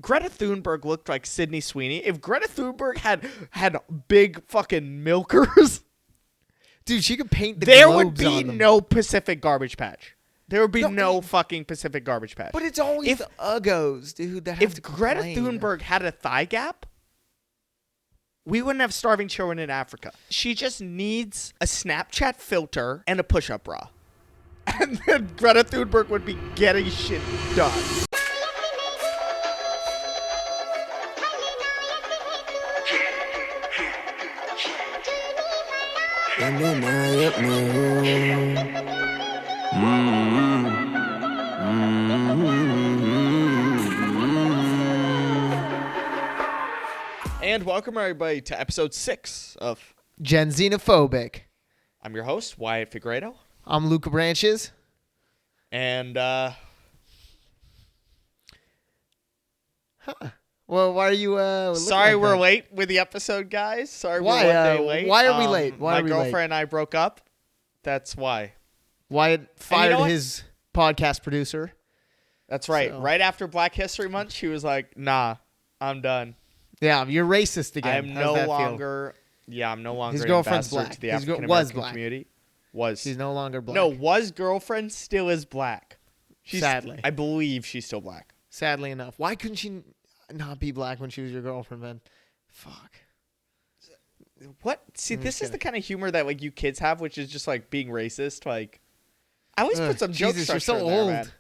Greta Thunberg looked like Sydney Sweeney. If Greta Thunberg had big fucking milkers, dude, she could paint the there globes would be on them. no Pacific Garbage Patch. There would be no fucking Pacific Garbage Patch. But it's always the uggos, dude. That have if to Greta complain. Thunberg had a thigh gap, we wouldn't have starving children in Africa. She just needs a Snapchat filter and a push-up bra. And then Greta Thunberg would be getting shit done. And welcome everybody to episode 6 of Gen Xenophobic. I'm your host, Wyatt Figueredo. I'm Luca Branches. And, Well, why are you, sorry like we're that? late with the episode, guys. Sorry Why, we're 1 day late. why are we late? Why my are we late? girlfriend and I broke up. That's why. Wyatt fired what? his podcast producer. That's right. So- Right after Black History Month, she was like, nah, I'm done. Yeah, you're racist again. I am How's that no feel? longer... Yeah, I'm no longer His an girlfriend's ambassador black. to the His African was American black. community. Was. She's no longer black. No, was girlfriend still is black. Sadly. I believe she's still black. Sadly enough. Why couldn't she not be black when she was your girlfriend, man? Fuck. What? See, I'm this just is the kidding. kind of humor that like you kids have, which is just like being racist. Like, I always put some joke Jesus, structure you're so in there, old. man.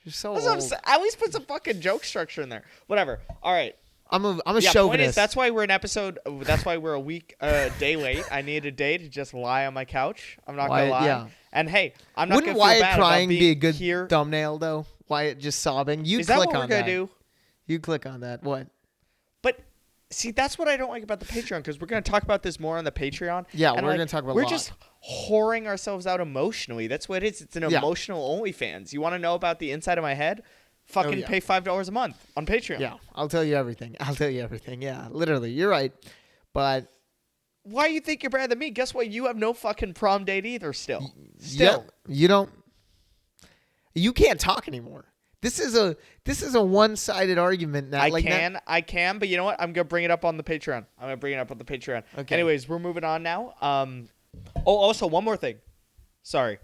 You're so That's what I'm old. saying. I always put some fucking joke structure in there. Whatever. All right. I'm a Yeah, point is, chauvinist. that's why we're an episode. That's why we're a day late. I need a day to just lie on my couch. I'm not gonna Wyatt, lie. yeah. And hey, I'm not Wouldn't gonna feel Wyatt bad crying about being be a good here. thumbnail though? Wyatt just sobbing. You Is that click what we're on gonna that. do? You click on that. What? But see, that's what I don't like about the Patreon, because we're gonna talk about this more on the Patreon. Yeah, and we're like, gonna talk about a We're lot. just whoring ourselves out emotionally. That's what it is. It's an Yeah. emotional OnlyFans. You want to know about the inside of my head? Fucking yeah. pay $5 a month on Patreon. Yeah, I'll tell you everything. Yeah, literally, you're right. But Why you think you're better than me? Guess what? You have no fucking prom date either. Still. yeah, you don't. You can't talk anymore. This is a one-sided argument now. I can, but you know what? I'm gonna bring it up on the Patreon. Okay. Anyways, we're moving on now. Also one more thing. Sorry,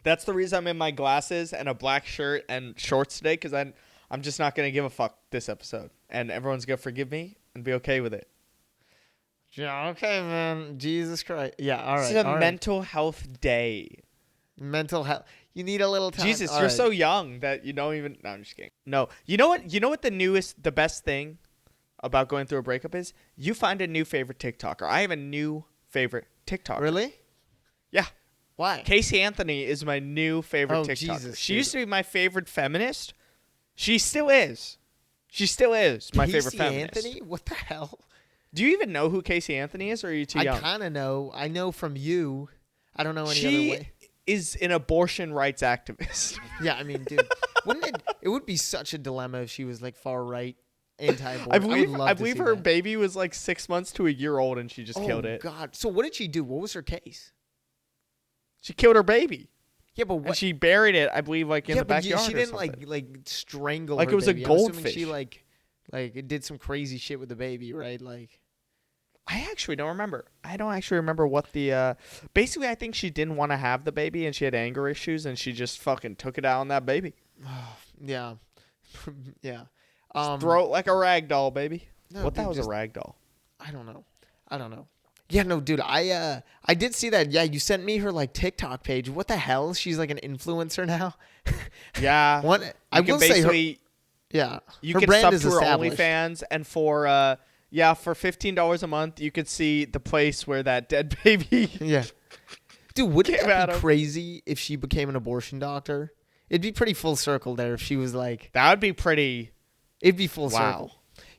that's the reason I'm in my glasses and a black shirt and shorts today, because I'm just not gonna give a fuck this episode, and everyone's gonna forgive me and be okay with it. Yeah, okay, man. Jesus Christ. Yeah, all right. This is a all right. mental health day. mental health. You need a little time. Jesus, All you're right. so young that you don't even. No, I'm just kidding. No, you know what? You know what the best thing about going through a breakup is? You find a new favorite TikToker. I have a new favorite TikToker. Really? Yeah. Why? Casey Anthony is my new favorite Oh, TikToker. Jesus, She dude. used to be my favorite feminist. She still is. She still is my favorite feminist. Anthony? What the hell? Do you even know who Casey Anthony is, or are you too I young? kind of know. I know from you. I don't know any She other way. is an abortion rights activist. Yeah, I mean, dude, wouldn't it? It would be such a dilemma if she was like far right, anti-abortion. I believe would love to see her that. baby was like 6 months to a year old, and she just killed it. Oh God! So what did she do? What was her case? She killed her baby. Yeah, but And what? she buried it, I believe, like in the but backyard. she or didn't something. like strangle. Like her it was a baby. I'm assuming goldfish. She like it did some crazy shit with the baby, right? Like. I actually don't remember. I don't actually remember what the. Basically, I think she didn't want to have the baby, and she had anger issues, and she just fucking took it out on that baby. Yeah, yeah. Throw it like a rag doll, baby. No, What the dude, hell is just- a rag doll? I don't know. Yeah, no, dude. I did see that. Yeah, you sent me her like TikTok page. What the hell? She's like an influencer now. Yeah. What? I You can will say her. basically Yeah, you her can brand sub is to her established. OnlyFans, and for $15 a month, you could see the place where that dead baby. Yeah, dude. Wouldn't Came that out be of- crazy if she became an abortion doctor? It'd be pretty full circle there if she was like. That would be pretty. It'd be full Wow. circle.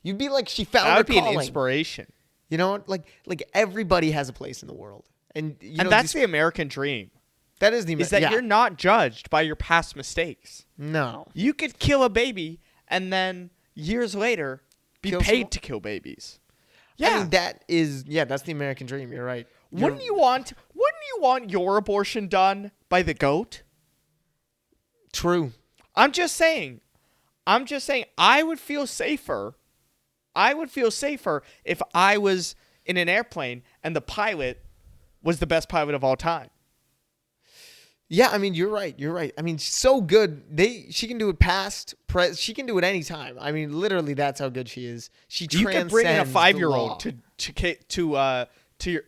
You'd be like she found That her would be an calling. inspiration. You know, like everybody has a place in the world, and you And know, that's these- the American dream. that is the Is that yeah. you're not judged by your past mistakes. No. You could kill a baby and then years later be Kill paid someone? to kill babies. I mean, that's the American dream. You're right. Wouldn't you want your abortion done by the goat? True. I'm just saying. I'm just saying I would feel safer. I would feel safer if I was in an airplane and the pilot was the best pilot of all time. Yeah, I mean, you're right. You're right. I mean, so good. She can do it past, she can do it anytime. I mean, literally, that's how good she is. She transcends. You could bring in a 5-year-old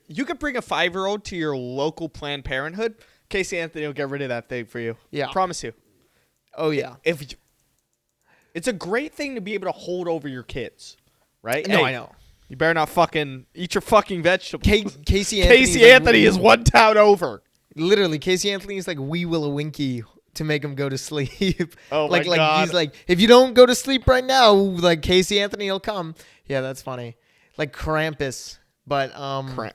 you could bring a 5-year-old to your local Planned Parenthood. Casey Anthony will get rid of that thing for you. Yeah, promise you. Oh yeah. It's a great thing to be able to hold over your kids, right? No, hey, I know. You better not fucking eat your fucking vegetables. Casey Anthony is one town over. Literally, Casey Anthony is like Wewillawinki to make him go to sleep. Oh my God. He's like, if you don't go to sleep right now, like Casey Anthony will come. Yeah, that's funny. Like Krampus, but what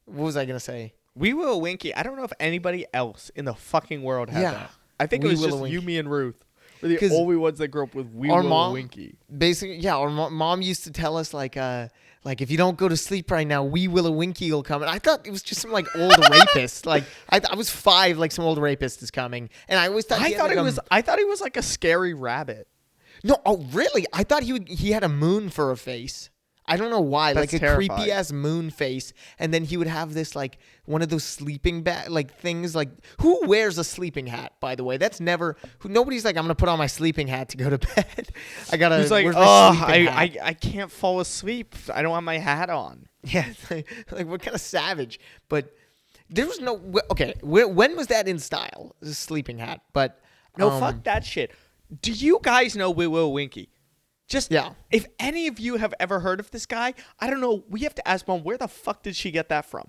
was I gonna say? Wewillawinki. I don't know if anybody else in the fucking world had that. I think it was just you, me, and Ruth. We're the only ones that grew up with Wewillawinki. Basically, yeah. Our mom used to tell us like if you don't go to sleep right now, Wewillawinki will come. And I thought it was just some like old rapist. Like I was 5, like some old rapist is coming, and I always thought I thought he was like a scary rabbit. No, oh really? I thought he had a moon for a face. I don't know why. That's like a terrifying. creepy ass moon face, and then he would have this like one of those sleeping bag like things. Like who wears a sleeping hat? By the way, that's never. Nobody's like I'm gonna put on my sleeping hat to go to bed. I gotta. He's like, I can't fall asleep. I don't have my hat on. Yeah, like what kind of savage? But there was no. Okay, when was that in style? The sleeping hat, but no, fuck that shit. Do you guys know Wewillawinki? Just if any of you have ever heard of this guy, I don't know. We have to ask Mom, where the fuck did she get that from?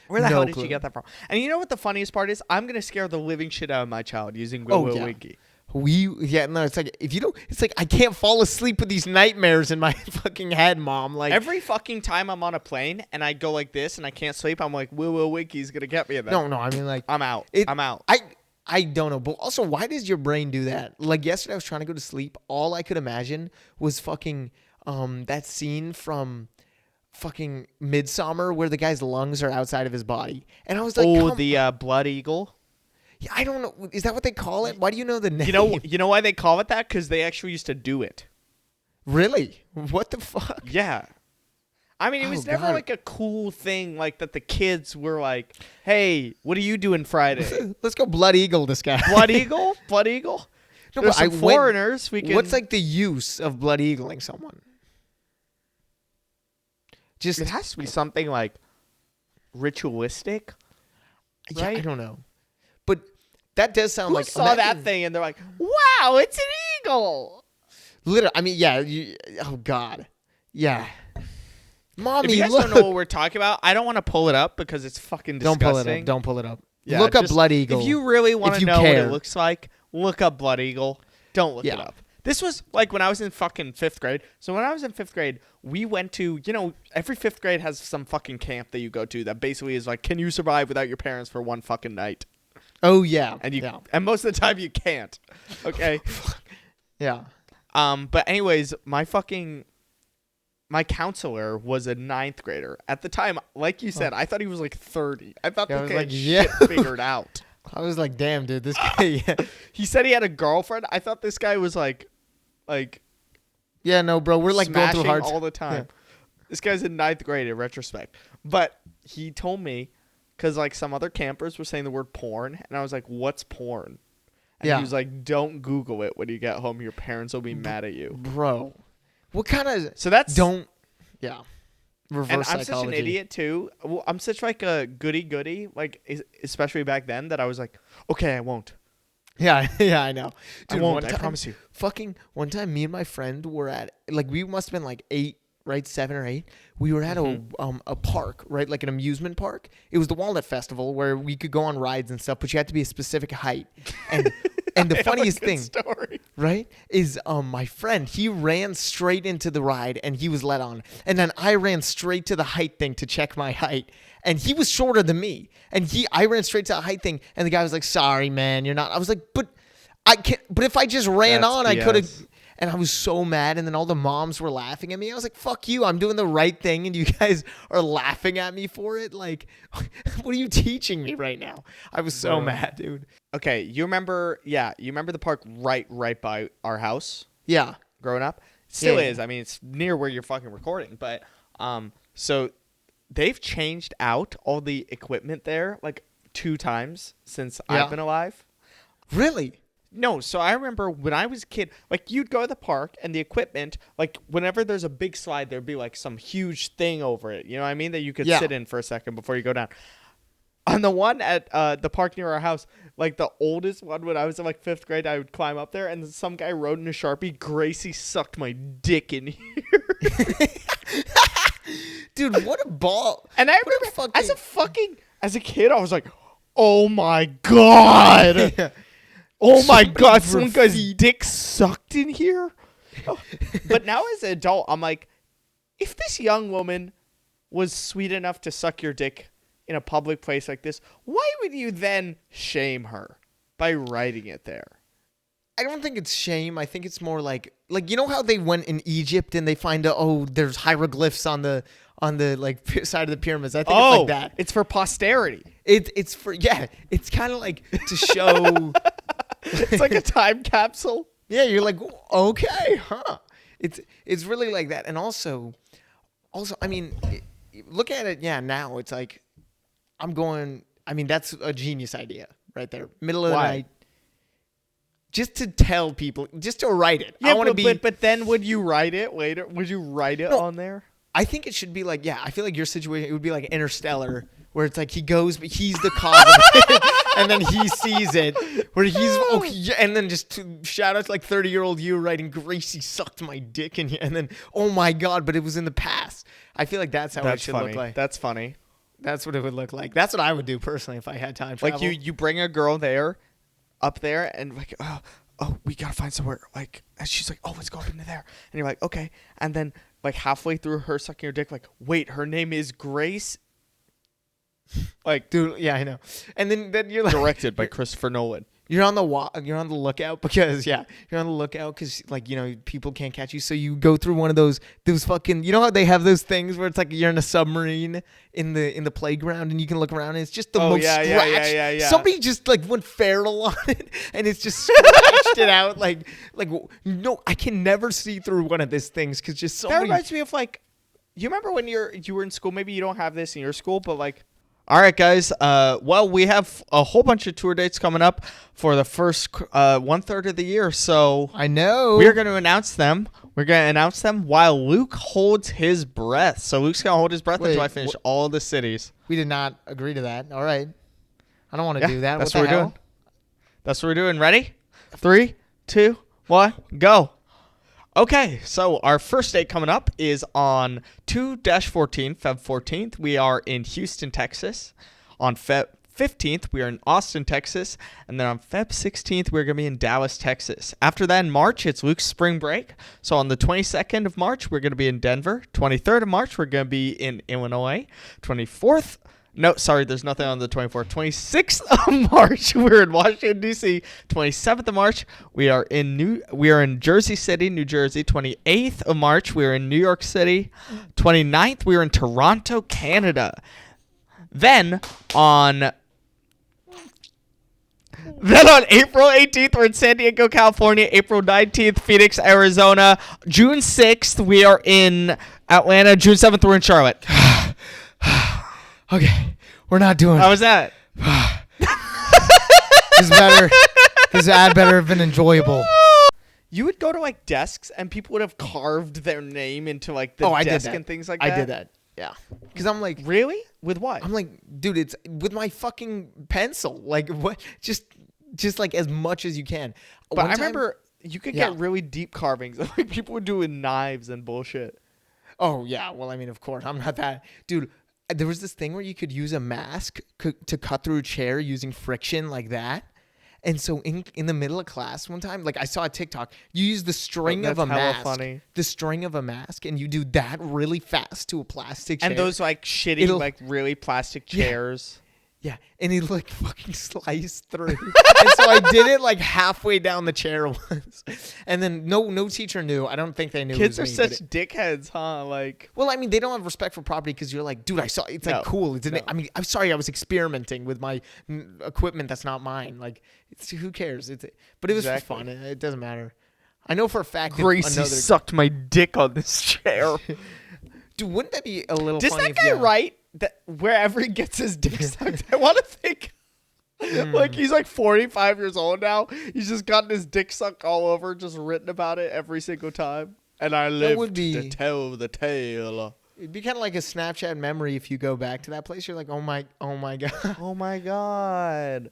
Where the hell did she get that from? And you know what the funniest part is? I'm gonna scare the living shit out of my child using Wewillawinki. It's like if you don't, it's like I can't fall asleep with these nightmares in my fucking head, Mom. Like every fucking time I'm on a plane and I go like this and I can't sleep, I'm like Wewillawinki's gonna get me in that. No, I mean like I'm out. I'm out. I don't know, but also, why does your brain do that? Like yesterday, I was trying to go to sleep. All I could imagine was fucking that scene from fucking Midsummer where the guy's lungs are outside of his body, and I was like, the blood eagle. Yeah, I don't know. Is that what they call it? Why do you know the name? You know why they call it that? Because they actually used to do it. Really? What the fuck? Yeah. I mean, it was never like a cool thing like that the kids were like, hey, what are you doing Friday? Let's go Blood Eagle this guy. Blood Eagle? Blood Eagle? No, there's some foreigners. We can. What's like the use of Blood Eagling someone? It has to be something like ritualistic, right? Yeah, I don't know. But that does sound like... Who saw that thing and they're like, wow, it's an eagle. Literally, I mean, yeah. Oh, God. Yeah. Mommy, if you guys don't know what we're talking about, I don't want to pull it up because it's fucking disgusting. Don't pull it up. Yeah, look up Blood Eagle. If you really want to know what it looks like, look up Blood Eagle. Don't look it up. This was like when I was in fucking 5th grade. So when I was in 5th grade, we went to, every 5th grade has some fucking camp that you go to that basically is like, can you survive without your parents for one fucking night? Oh, yeah. And most of the time you can't. Okay? Yeah. But anyways, my counselor was a 9th grader. At the time, like you said, I thought he was like 30. I thought the kid had shit figured out. I was like, damn, dude, this guy. Yeah. He said he had a girlfriend. I thought this guy was like. Yeah, no, bro, we're like going through hard all the time. Yeah. This guy's in 9th grade in retrospect. But he told me, because like some other campers were saying the word porn, and I was like, what's porn? And he was like, don't Google it when you get home. Your parents will be mad at you. Bro. What kind of... So that's... Yeah. Reverse and I'm such an idiot, too. Well, I'm such like a goody-goody, like, especially back then, that I was like, okay, I won't. Yeah, I know. Dude, I won't, I promise you. Fucking one time, me and my friend were at... Like, we must have been like 8, right? 7 or 8. We were at a park, right? Like an amusement park. It was the Walnut Festival where we could go on rides and stuff, but you had to be a specific height. And the funniest thing, right, is my friend, he ran straight into the ride and he was let on. And then I ran straight to the height thing to check my height. And he was shorter than me. And I ran straight to the height thing. And the guy was like, sorry, man, you're not. I was like, but if I just ran on, I could have. And I was so mad. And then all the moms were laughing at me. I was like, fuck you. I'm doing the right thing. And you guys are laughing at me for it. Like, what are you teaching me right now? I was so mad, dude. Okay, you remember? Yeah, you remember the park right by our house Yeah. growing up. Still Yeah. is. I mean, it's near where you're fucking recording. But so they've changed out all the equipment there like 2 times since Yeah. I've been alive. Really? No, so I remember when I was a kid, like you'd go to the park and the equipment, like whenever there's a big slide, there'd be like some huge thing over it. You know what I mean? That you could sit in for a second before you go down. On the one at the park near our house, like the oldest one when I was in like 5th grade, I would climb up there and some guy wrote in a Sharpie, Gracie sucked my dick in here. Dude, what a ball. And I remember as a kid, I was like, oh my God. Oh my God, some guy's dick sucked in here? But now as an adult, I'm like, if this young woman was sweet enough to suck your dick in a public place like this, why would you then shame her by writing it there? I don't think it's shame. I think it's more like you know how they went in Egypt and they find there's hieroglyphs on the like side of the pyramids. I think it's like that. It's for posterity. It's for it's kind of like to show. It's like a time capsule. Yeah, you're like, okay, huh? It's really like that. And also, I mean, look at it. Yeah, now it's like, I mean, that's a genius idea right there. Middle of the night. Just to tell people, just to write it. Yeah, I want to be. But then would you write it later? Would you write it on there? I think it should be like, I feel like your situation, it would be like Interstellar, where it's like he goes, but he's the cause of it, and then he sees it, where and then just shout out to like 30-year-old you writing, Gracie sucked my dick in here, and then, oh my God, but it was in the past. I feel like that's how it should look like. That's funny. That's what it would look like. That's what I would do personally if I had time travel. Like you bring a girl up there, and like, oh, we gotta find somewhere. Like, and she's like, oh, let's go up into there, and you're like, okay, and then like halfway through her sucking your dick, like, wait, her name is Grace. Like, dude, yeah, I know. And then you're like, directed by Christopher Nolan. You're on the lookout because like, you know, people can't catch you. So you go through one of those fucking, you know how they have those things where it's like you're in a submarine in the playground and you can look around and it's just the most scratched. Yeah. Somebody just like went feral on it and it's just scratched it out. Like, no, I can never see through one of these things because just somebody. That reminds me of like, you remember when you were in school? Maybe you don't have this in your school, but like, all right, guys. Well, we have a whole bunch of tour dates coming up for the first 1/3 of the year. So I know we're going to announce them. We're going to announce them while Luke holds his breath. So Luke's going to hold his breath until I finish all the cities. We did not agree to that. All right. I don't want to do that. That's what we're doing. That's what we're doing. Ready? 3, 2, 1, go. Okay, so our first date coming up is on 2-14, Feb 14th. We are in Houston, Texas. On Feb 15th, we are in Austin, Texas. And then on Feb 16th, we're going to be in Dallas, Texas. After that, in March, it's Luke's spring break. So on the 22nd of March, we're going to be in Denver. 23rd of March, we're going to be in Illinois. 24th. No, sorry, there's nothing on the 24th. 26th of March, we're in Washington, D.C. 27th of March, we are in Jersey City, New Jersey. 28th of March, we are in New York City. 29th, we are in Toronto, Canada. Then on April 18th, we're in San Diego, California. April 19th, Phoenix, Arizona. June 6th, we are in Atlanta. June 7th, we're in Charlotte. Okay, we're not doing it. How was that? This ad better have been enjoyable. You would go to like desks and people would have carved their name into like the desk and things like that. I did that. Yeah. Because I'm like, really? With what? I'm like, dude, it's with my fucking pencil. Like, what? Just like as much as you can. But I remember you could get really deep carvings. Like people would do with knives and bullshit. Oh yeah. Well, I mean, of course, I'm not that, dude. There was this thing where you could use a mask to cut through a chair using friction like that. And so in the middle of class one time, like I saw a TikTok, you use the string of a mask. Funny. The string of a mask, and you do that really fast to a plastic chair. And those like shitty, like really plastic chairs. Yeah, and he like fucking sliced through. And so I did it like halfway down the chair once. And then no teacher knew. I don't think they knew. Kids it are was me, such dickheads, huh? Like, well, I mean, they don't have respect for property because you're like, dude, I saw. It's like cool. It's no. I mean, I'm sorry, I was experimenting with my equipment that's not mine. Like, who cares? But it was for fun. It doesn't matter. I know for a fact. Gracie sucked my dick on this chair. Dude, wouldn't that be a little? Does funny that guy write that wherever he gets his dick sucked? I want to think. Like he's like 45 years old now. He's just gotten his dick sucked all over, just written about it every single time. And I lived to tell the tale. It'd be kind of like a Snapchat memory if you go back to that place. You're like, oh my god, oh my god,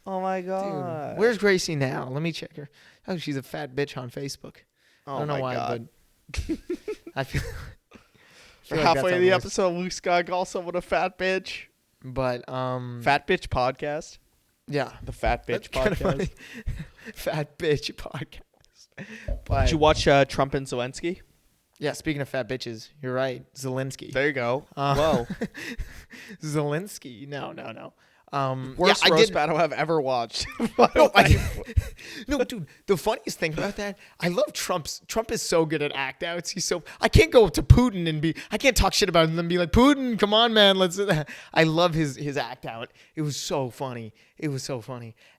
oh my god. Dude, where's Gracie now? Let me check her. Oh, she's a fat bitch on Facebook. Oh I don't know why, god. but I feel. For halfway of the episode, Luke Scott calls someone a fat bitch. But Fat Bitch Podcast. Yeah, the Fat Bitch Podcast. Fat Bitch Podcast. But did you watch Trump and Zelensky? Yeah, speaking of fat bitches, you're right. Zelensky. There you go. Whoa. Zelensky. No. Worst roast battle I've ever watched. No, dude. The funniest thing about that, I love Trump is so good at act outs. I can't go up to Putin and I can't talk shit about him and be like, Putin, come on, man. Let's. I love his act out. It was so funny.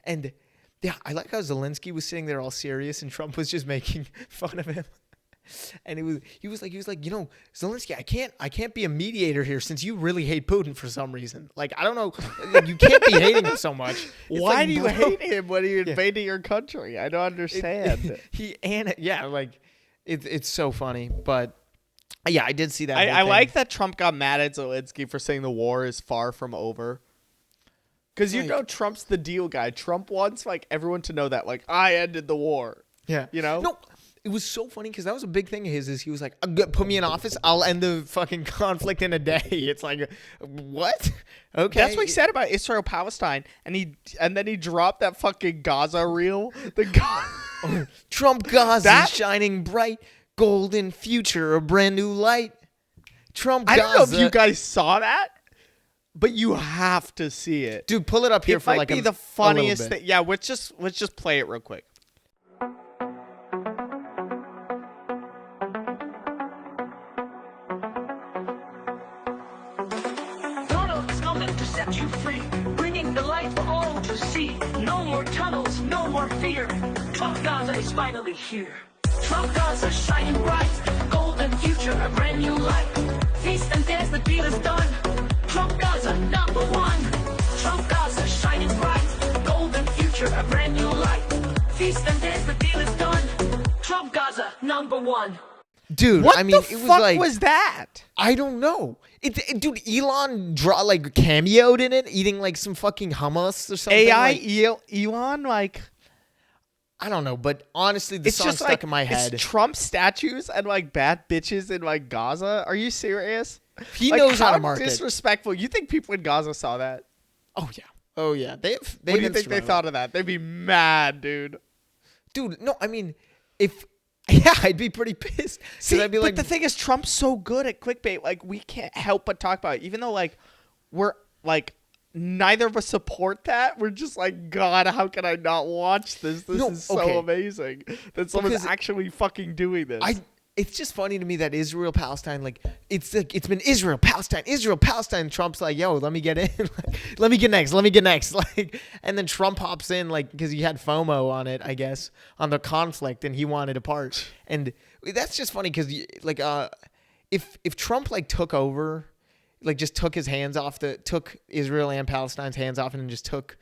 And yeah, I like how Zelensky was sitting there all serious and Trump was just making fun of him. And he was like, Zelensky, I can't be a mediator here since you really hate Putin for some reason. Like, I don't know, you can't be hating him so much. Why do you hate him when he invaded your country? I don't understand. It's so funny, but yeah, I did see that. I like that Trump got mad at Zelensky for saying the war is far from over. Because Trump's the deal guy. Trump wants like everyone to know that like I ended the war. Yeah, No. It was so funny because that was a big thing of his. Is he was like, "Put me in office, I'll end the fucking conflict in a day." It's like, what? Okay, that's what he said about Israel Palestine, and then he dropped that fucking Gaza reel. The Trump Gaza shining bright, golden future, a brand new light. Trump Gaza. I don't know if you guys saw that, but you have to see it, dude. Pull it up here for like the funniest thing. Yeah, let's just play it real quick. You free, bringing the light for all to see. No more tunnels, no more fear. Trump Gaza is finally here. Trump Gaza shining bright, golden future, a brand new light. Feast and dance, the deal is done. Trump Gaza #1. Trump Gaza shining bright, golden future, a brand new light. Feast and dance, the deal is done. Trump Gaza #1. Dude, what I mean, the fuck was that? I don't know. Dude, Elon cameoed in it, eating like some fucking hummus or something. Elon, like, I don't know, but honestly, the song stuck in my head. It's Trump statues and like bad bitches in like Gaza. Are you serious? He knows how to market. Disrespectful. You think people in Gaza saw that? Oh yeah. What do you think they thought of that? They'd be mad, dude. Dude, no, I mean, yeah, I'd be pretty pissed. See, I'd be but the thing is, Trump's so good at clickbait. Like, we can't help but talk about it. Even though, like, we're, like, neither of us support that. We're just like, God, how can I not watch this? This is so amazing that someone's actually fucking doing this. It's just funny to me that Israel Palestine, like, it's been Israel Palestine. Trump's like, yo, let me get in, let me get next, like, and then Trump hops in, like, because he had FOMO on it, I guess, on the conflict, and he wanted a part, and that's just funny because, like, if Trump like took over, like, just took his hands off took Israel and Palestine's hands off, and just took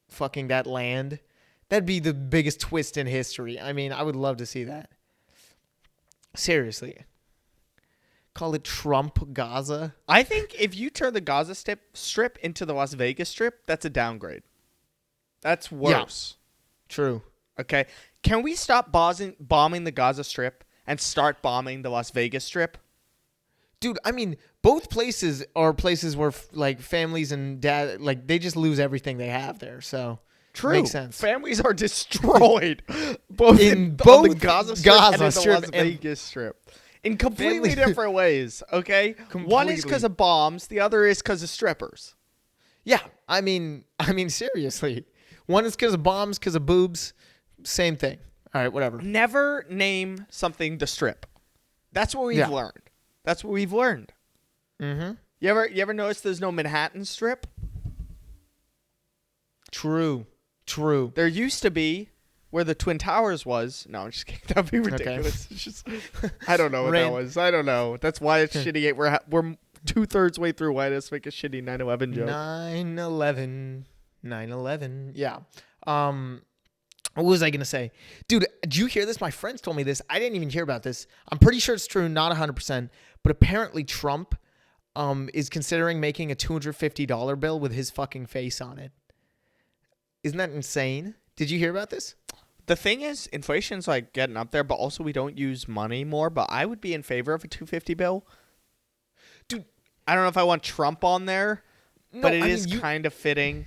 fucking that land, that'd be the biggest twist in history. I mean, I would love to see that. Seriously. Call it Trump Gaza. I think if you turn the Gaza strip into the Las Vegas strip, that's a downgrade. That's worse. Yeah. True. Okay. Can we stop bombing the Gaza strip and start bombing the Las Vegas strip? Dude, I mean, both places are places where like families and dad, like, they just lose everything they have there. So true. Makes sense. Families are destroyed both in the Gaza strip and in the strip Las Vegas strip. In completely different ways, okay? One is because of bombs. The other is because of strippers. Yeah, I mean, seriously. One is because of bombs, because of boobs. Same thing. All right, whatever. Never name something the Strip. That's what we've learned. That's what we've learned. Mm-hmm. You ever notice there's no Manhattan Strip? True. There used to be where the Twin Towers was. No, I'm just kidding. That'd be ridiculous. Okay. It's just, I don't know what that was. I don't know. That's why it's shitty. We're 2/3 way through. Why does make a shitty 9/11 joke? 9/11. Yeah. What was I gonna say, dude? Did you hear this? My friends told me this. I didn't even hear about this. I'm pretty sure it's true, not 100%. But apparently Trump, is considering making a $250 bill with his fucking face on it. Isn't that insane? Did you hear about this? The thing is, inflation's like getting up there, but also we don't use money more. But I would be in favor of a $250 bill. Dude, I don't know if I want Trump on there, but it is kind of fitting.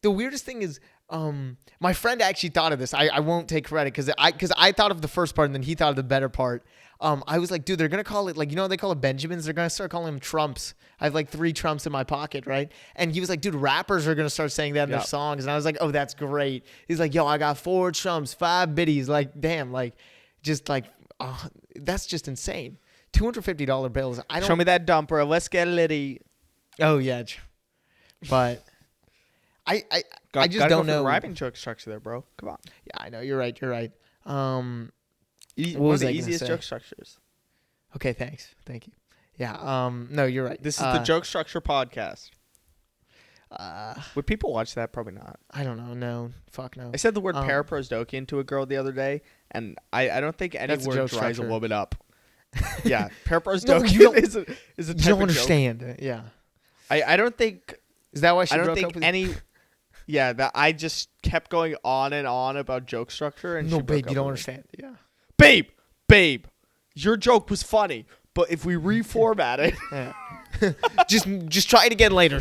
The weirdest thing is, my friend actually thought of this. I won't take credit because I thought of the first part and then he thought of the better part. I was like, dude, they're gonna call it, like, you know, they call it Benjamins. They're gonna start calling them Trumps. I have like 3 Trumps in my pocket, right? And he was like, dude, rappers are gonna start saying that in their songs. And I was like, oh, that's great. He's like, yo, I got 4 Trumps, 5 biddies. Like, damn, like, just like, that's just insane. $250 bills. I don't. Show me that dumper. Let's get litty. Oh yeah, but I just don't know. Rhyming joke structure there, bro. Come on. Yeah, I know. You're right. One of was the I gonna easiest say? joke structures. Okay, thanks. Thank you. Yeah. No, you're right. This is the Joke Structure podcast. Would people watch that? Probably not. I don't know. No. Fuck no. I said the word paraprosdokian to a girl the other day, and I don't think any That's a word joke dries a structure. woman up. Yeah, paraprosdokian is a type You don't of joke. understand. Yeah. I don't think. Is that why she I don't broke think up with any. Yeah, that I just kept going on and on about joke structure, and No, she broke babe, up you don't with me. understand. Yeah. Babe, your joke was funny, but if we reformat it, Yeah. just try it again later.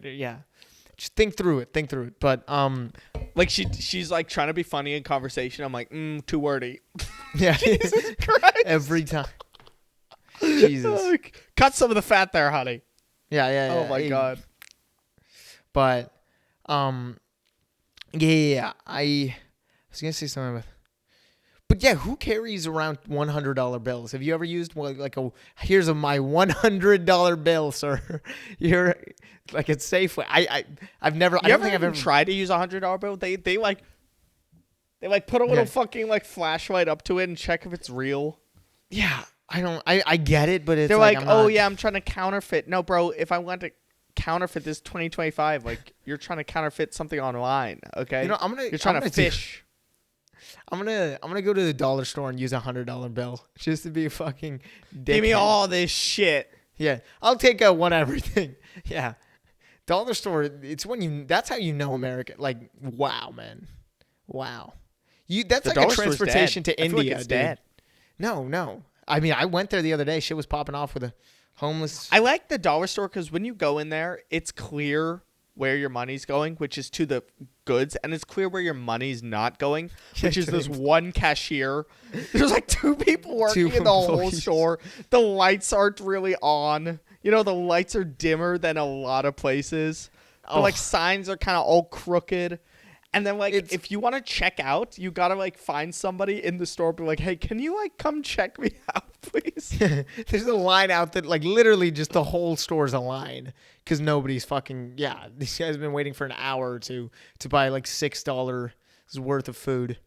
Yeah. Just think through it. But like she's like trying to be funny in conversation. I'm like, too wordy. yeah. Jesus Christ. Every time. Jesus. Cut some of the fat there, honey. Yeah. Oh my God. But yeah. I was gonna say something about. But yeah, who carries around $100 bills? Have you ever used like here's my $100 bill, sir? You're like it's Safeway. I've never. I don't think I've ever tried to use a $100 bill. They put a little fucking like flashlight up to it and check if it's real. Yeah, I don't. I get it, but it's they're like, oh yeah, I'm trying to counterfeit. No, bro, if I want to counterfeit this 2025, like you're trying to counterfeit something online, okay? You know, you're trying to fish. I'm gonna go to the dollar store and use a $100 bill just to be a fucking dickhead. Give me all this shit. Yeah, I'll take one everything. Yeah, dollar store. It's when that's how you know America. Like, wow, man, wow. That's like a transportation to India, like it's dude. dead. No. I mean, I went there the other day. Shit was popping off with a homeless. I like the dollar store because when you go in there, it's clear where your money's going, which is to the goods, and it's clear where your money's not going, which is this one cashier. There's like 2 people working in the whole store. The lights aren't really on. You know, the lights are dimmer than a lot of places. The like signs are kind of all crooked. And then, like, if you want to check out, you got to, like, find somebody in the store, be like, hey, can you, like, come check me out, please? There's a line out that, like, literally just the whole store's a line because nobody's fucking, yeah, these guys have been waiting for an hour or two to buy, like, $6 worth of food.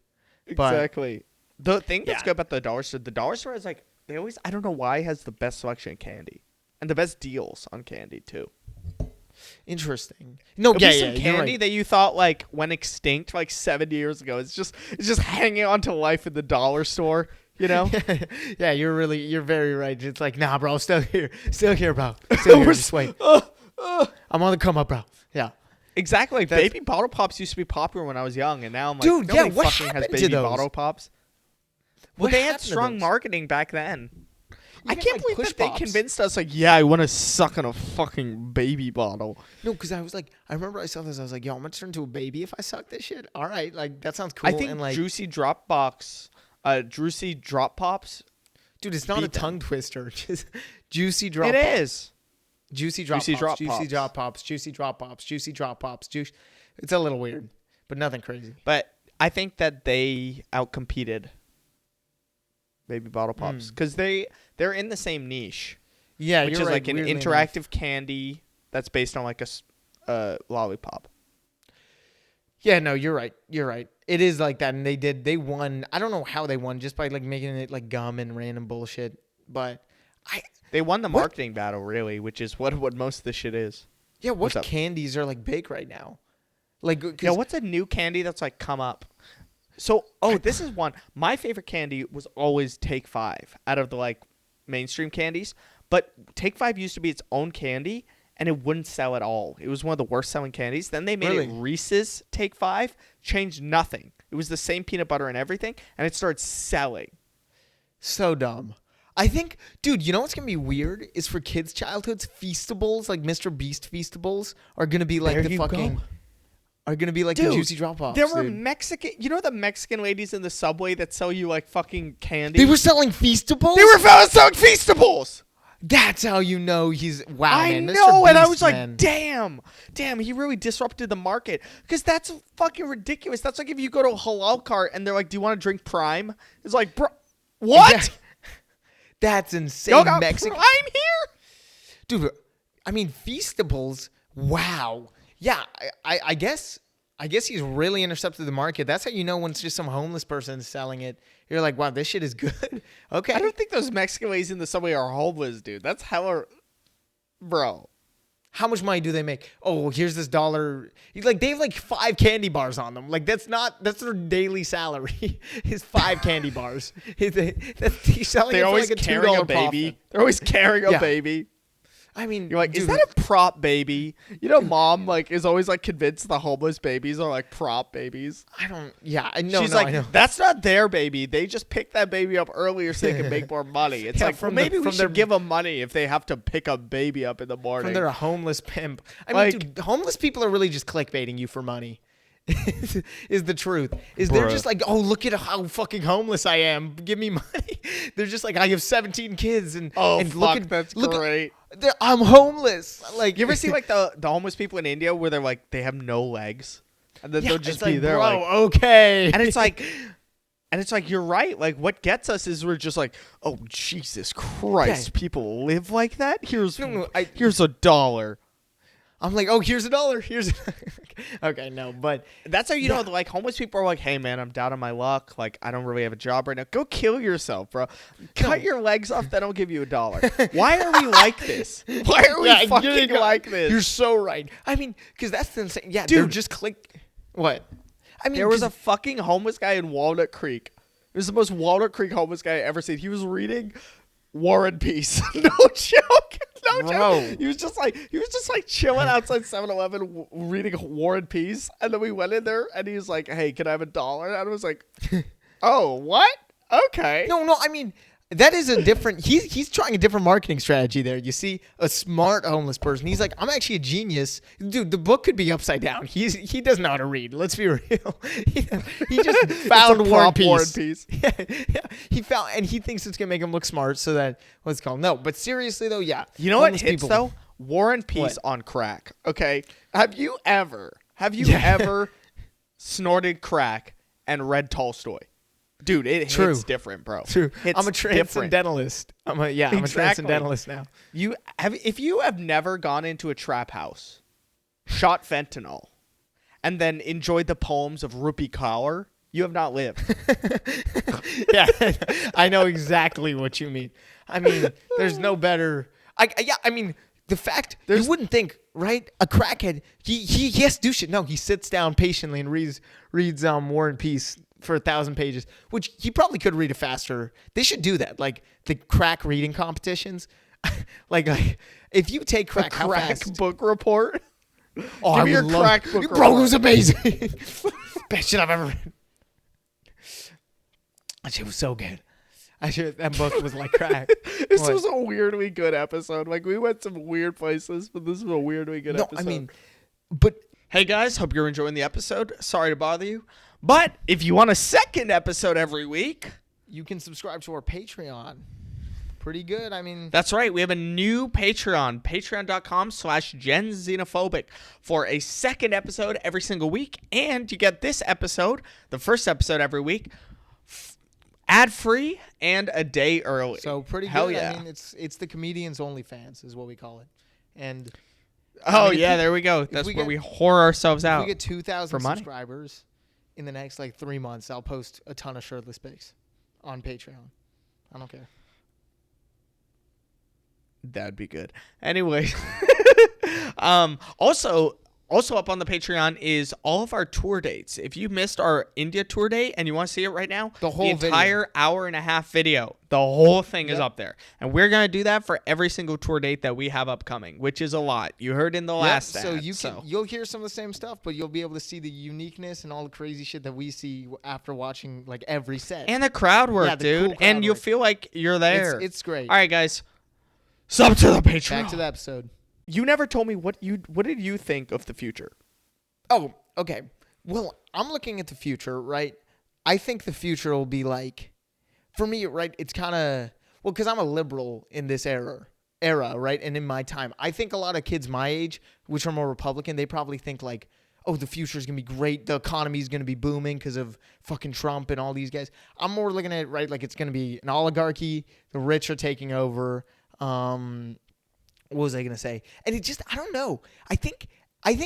Exactly. The thing that's good about the dollar store is, like, they always, I don't know why, has the best selection of candy and the best deals on candy, too. Interesting. No, It'll be some candy that you thought like went extinct like 7 years ago. It's just hanging on to life in the dollar store. You know? Yeah, you're very right. It's like, nah, bro, still here, bro. Still here. Just wait. I'm on the come up, bro. Yeah. Exactly. Like baby bottle pops used to be popular when I was young, and now I'm like, dude, nobody what fucking has happened baby to those? bottle pops. Well, they had strong marketing back then. I can't believe that they convinced us, like, yeah, I want to suck on a fucking baby bottle. No, because I was like, I remember I saw this. I was like, yo, I'm going to turn into a baby if I suck this shit. All right. Like, that sounds cool. I think and like, Juicy Drop Pops. Dude, it's not a tongue twister. Just Juicy Drop It is. Juicy drop Juicy pops, drop juicy pops. drop pops, juicy drop pops, juicy drop pops, juice. It's a little weird, but nothing crazy. But I think that they outcompeted Baby Bottle Pops because they're in the same niche, Yeah, which you're is right, like an weirdly interactive candy that's based on like a lollipop. Yeah, no, you're right. You're right. It is like that, and they won. I don't know how they won, just by like making it like gum and random bullshit. But They won the marketing battle, really, which is what most of this shit is. yeah, what What's up? candies are like big right now? Like, Yeah, what's a new candy that's like come up? So, this is one. My favorite candy was always Take 5 out of the like mainstream candies. But Take 5 used to be its own candy, and it wouldn't sell at all. It was one of the worst selling candies. Then they made it Reese's Take 5, changed nothing. It was the same peanut butter and everything, and it started selling. So dumb. I think, dude, you know what's gonna be weird is for kids' childhoods, Feastables, like Mr. Beast Feastables, are gonna be like There the you fucking. go. Are gonna be like the juicy drop pops. There were dude. Mexican. You know the Mexican ladies in the subway that sell you like fucking candy. They were selling Feastables. They were selling Feastables. That's how you know he's wow. I Man, Mr. know, and I Beast, was like, man. damn, he really disrupted the market. Because that's fucking ridiculous. That's like if you go to a halal cart and they're like, do you want to drink Prime? It's like, bro, what? Yeah. That's insane. Y'all got Mexican Prime here? dude. I mean, Feastables. Wow. Yeah, I guess he's really intercepted the market. That's how you know when it's just some homeless person selling it. You're like, wow, this shit is good. Okay. I don't think those Mexican ladies in the subway are homeless, dude. That's hella, bro. How much money do they make? Oh, here's this $1. Like they have like 5 candy bars on them. Like that's their daily salary is 5 candy bars. He's selling They're it for always like a carrying a $2 baby. profit. They're always carrying a Yeah. baby. I mean, You're like, is dude, that a prop baby? You know, mom like is always like convinced the homeless babies are like prop babies. I don't. Yeah, I know. She's no, like, I know. that's not their baby. They just picked that baby up earlier so they can make more money. It's Yeah, like, from well, maybe the- we from should their- give them money if they have to pick a baby up in the morning. From they're a homeless pimp. I mean, Like- dude, homeless people are really just clickbaiting you for money. Is the truth. They're Bruh. just like, oh, look at how fucking homeless I am. Give me money. They're just like, I have 17 kids and fuck, look at that's look at- great. I'm homeless. Like, You ever see like the homeless people in India where they're like they have no legs, and then yeah, they'll just it's be like, there bro, like, okay. and it's like. And it's like, you're right. Like, what gets us is we're just like, oh, Jesus Christ, Yeah. people live like that? Here's No, here's $1. I'm like, oh, here's $1. Here's okay, no, but That's how you know, like, homeless people are like, hey, man, I'm down on my luck. Like, I don't really have a job right now. Go kill yourself, bro. Cut your legs off, then I'll give you $1. Why are we like this? Why are we fucking like this? You're so right. I mean, because that's the insane. Yeah, Dude. they're just click. What? I mean, There was a 'cause- fucking homeless guy in Walnut Creek. It was the most Walnut Creek homeless guy I ever seen. He was reading War and Peace. No joke. No Bro. joke. He was just like chilling outside 7-Eleven reading War and Peace. And then we went in there and he was like, hey, can I have $1? And I was like, oh, what? Okay. No. I mean, that is a different. He's trying a different marketing strategy there. You see, a smart homeless person. He's like, I'm actually a genius, dude. The book could be upside down. He doesn't know how to read. Let's be real. He just found It's a War and prop War and Peace. Peace. Yeah. He found, and he thinks it's gonna make him look smart. So that what's it called? No, but seriously though, yeah. You know what Homeless hits people- though? War and Peace What? on crack. Okay. Have you ever Yeah. ever snorted crack and read Tolstoy? Dude, it True. hits different, bro. True. Hits I'm a different. transcendentalist. I'm a Exactly. transcendentalist now. If you have never gone into a trap house, shot fentanyl, and then enjoyed the poems of Rupi Kaur, you have not lived. Yeah, I know exactly what you mean. I mean, there's no better. I mean, the fact you wouldn't think, right? A crackhead, he has to do shit. No, he sits down patiently and reads War and Peace for 1,000 pages, which he probably could read it faster. They should do that, like the crack reading competitions. like if you take crack, how Crack fast? book report. Oh, Give I me your would love- crack book Bro, it report. was amazing. Best shit I've ever read. That shit was so good. That book was like crack. This What? was a weirdly good episode. Like, we went some weird places, but this was a weirdly good No, episode. I mean, but hey guys, hope you're enjoying the episode. Sorry to bother you. But if you want a second episode every week, you can subscribe to our Patreon. Pretty good. I mean, That's right. We have a new Patreon, patreon.com/GenXenophobic, for a second episode every single week. And you get this episode, the first episode every week, ad-free and a day early. so pretty Hell good. yeah. I mean, it's the comedians OnlyFans is what we call it. And Oh, I mean, yeah, there we go. That's we where get- we whore ourselves if out. we get 2,000 for money. subscribers in the next like 3 months, I'll post a ton of shirtless pics on Patreon. I don't care. That'd be good. Anyway, also up on the Patreon is all of our tour dates. If you missed our India tour date and you want to see it right now, The whole entire hour and a half video, the whole thing is Yep. up there. And we're going to do that for every single tour date that we have upcoming, which is a lot. You heard in the last so ad, you'll hear some of the same stuff, but you'll be able to see the uniqueness and all the crazy shit that we see after watching like every set. and the crowd work, Yeah, the dude. cool crowd And you'll work. feel like you're there. It's great. All right, guys. Sub to the Patreon. Back to the episode. You never told me what did you think of the future? Oh, okay. Well, I'm looking at the future, right? I think the future will be like, for me, right? It's kind of, well, because I'm a liberal in this era, right? And in my time, I think a lot of kids my age, which are more Republican, they probably think like, oh, the future is going to be great. The economy is going to be booming because of fucking Trump and all these guys. I'm more looking at it, right? Like it's going to be an oligarchy. The rich are taking over. What was I going to say? And it just, I don't know. I think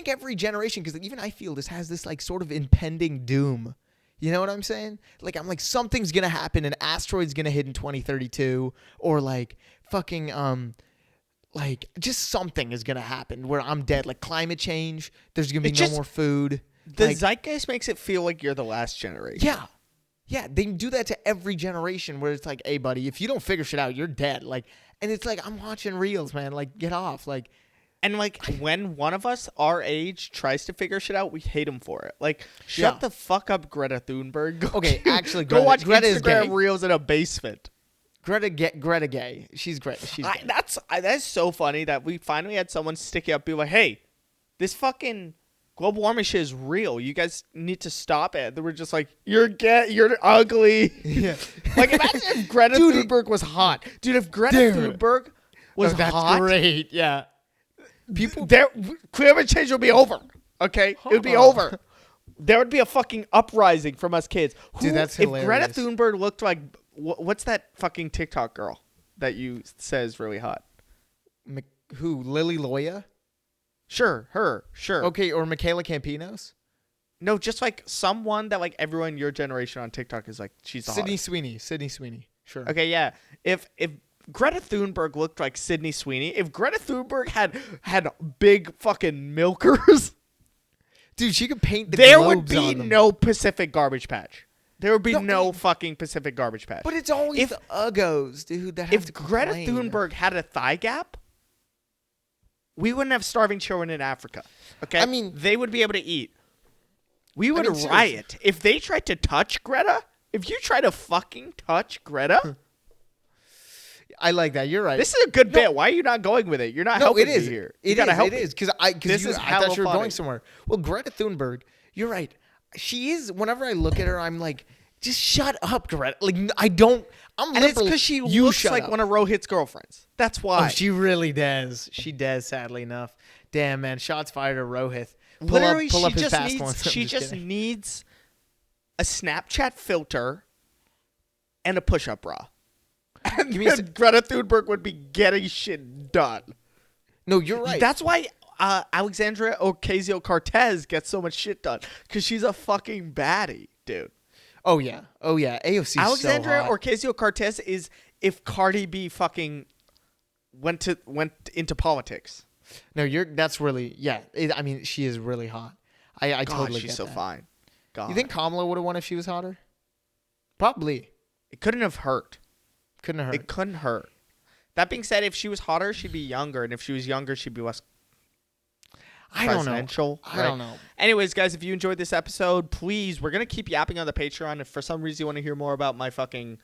every generation, because even I feel this has this like sort of impending doom. You know what I'm saying? Like I'm like something's gonna happen, an asteroid's gonna hit in 2032, or like fucking like just something is gonna happen where I'm dead. Like climate change, there's gonna be no more food. The Like, zeitgeist makes it feel like you're the last generation. yeah, they do that to every generation where it's like, hey buddy, if you don't figure shit out, you're dead. Like, and it's like I'm watching reels, man. Like get off, like. And like when one of us our age tries to figure shit out, we hate him for it. Like shut Yeah. the fuck up, Greta Thunberg. Go, Okay, actually, go watch Greta is Instagram gay. reels in a basement. Greta gay. She's great. She's gay. That's so funny that we finally had someone stick it up, be like, hey, this fucking global warming shit is real. You guys need to stop it. They were just like, you're gay, you're ugly. Yeah. Like imagine if Greta Thunberg was hot, dude. If Greta Thunberg was that's hot, great. Yeah. People. climate change will be over. Okay, it would be over. There would be a fucking uprising from us kids. Dude, that's If Greta hilarious. Thunberg looked like what's that fucking TikTok girl that you say is really hot? Who? Lily Loya? Sure, her, sure. Okay, or Michaela Campinos? No, just like someone that like everyone in your generation on TikTok is like she's the Sydney hottest. Sweeney. Sure. Okay, yeah. If Greta Thunberg looked like Sydney Sweeney, if Greta Thunberg had big fucking milkers, Dude, she could paint the there would globes be on them. no Pacific Garbage Patch. There would be No, no I mean- fucking Pacific Garbage Patch. But it's always If- the uggos, dude, that have if to Greta complain. Thunberg had a thigh gap, we wouldn't have starving children in Africa. Okay, I mean- they would be able to eat. We would mean, seriously. riot if they tried to touch Greta. If you try to fucking touch Greta, I like that. You're right. this is a good bit. Why are you not going with it? You're not no, helping it is. me here. It You gotta is. help It me. is because This is I hella thought you were funny. going somewhere. Well, Greta Thunberg, you're right. She is. Whenever I look at her, I'm like, just shut up, Greta. Like I don't. I'm And it's liberal. because she You looks shut like up. one of Rohit's girlfriends. That's why. Oh, she really does. She does. Sadly enough. Damn, man. Shots fired at Rohit. Literally, pull up she his just past needs. ones. I'm She just kidding. needs a Snapchat filter and a push-up bra. And Give me a then Greta Thunberg would be getting shit done. No, you're right. That's why Alexandria Ocasio-Cortez gets so much shit done, because she's a fucking baddie, dude. Oh yeah. AOC. Alexandria so hot. Ocasio-Cortez is if Cardi B fucking went into politics. No, that's really I mean, she is really hot. I God, totally she's get so that. fine. God, You think Kamala would have won if she was hotter? Probably. it couldn't have hurt? Couldn't have hurt. It couldn't hurt. That being said, if she was hotter, she'd be younger, and if she was younger, she'd be less I don't know. presidential. I right? don't know. Anyways, guys, if you enjoyed this episode, please, we're gonna keep yapping on the Patreon. If for some reason you want to hear more about my fucking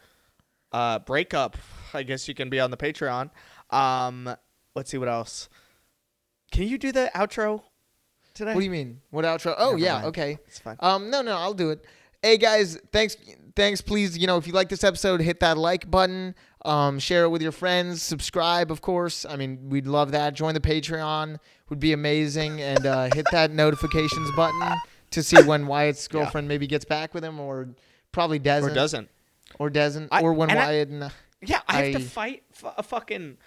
breakup, I guess you can be on the Patreon. Let's see what else. Can you do the outro today? What do you mean? What outro? Oh, Never yeah. mind. Okay. It's fine. No, I'll do it. Hey, guys, thanks. Please, if you like this episode, hit that like button. Share it with your friends. Subscribe, of course. I mean, we'd love that. Join the Patreon. Would be amazing. And hit that notifications button to see when Wyatt's girlfriend maybe gets back with him, or probably doesn't. Or doesn't. Or when Wyatt... I have to fight a fucking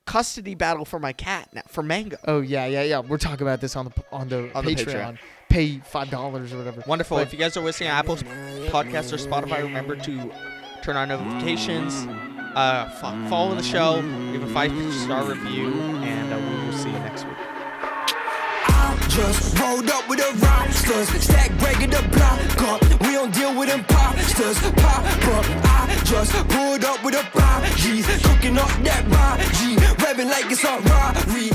custody battle for my cat now, for Mango. Oh, yeah. We're talking about this on the Patreon. Pay $5 or whatever. Wonderful. If you guys are listening to Apple Podcasts or Spotify, remember to turn on notifications, follow the show, leave a 5-star review, and we will see you next week. Just rolled up with the rocksters, stack breaking the block up. We don't deal with imposters, pop up. I just pulled up with a Baddie, cooking up that Baddie, revving like it's a robbery.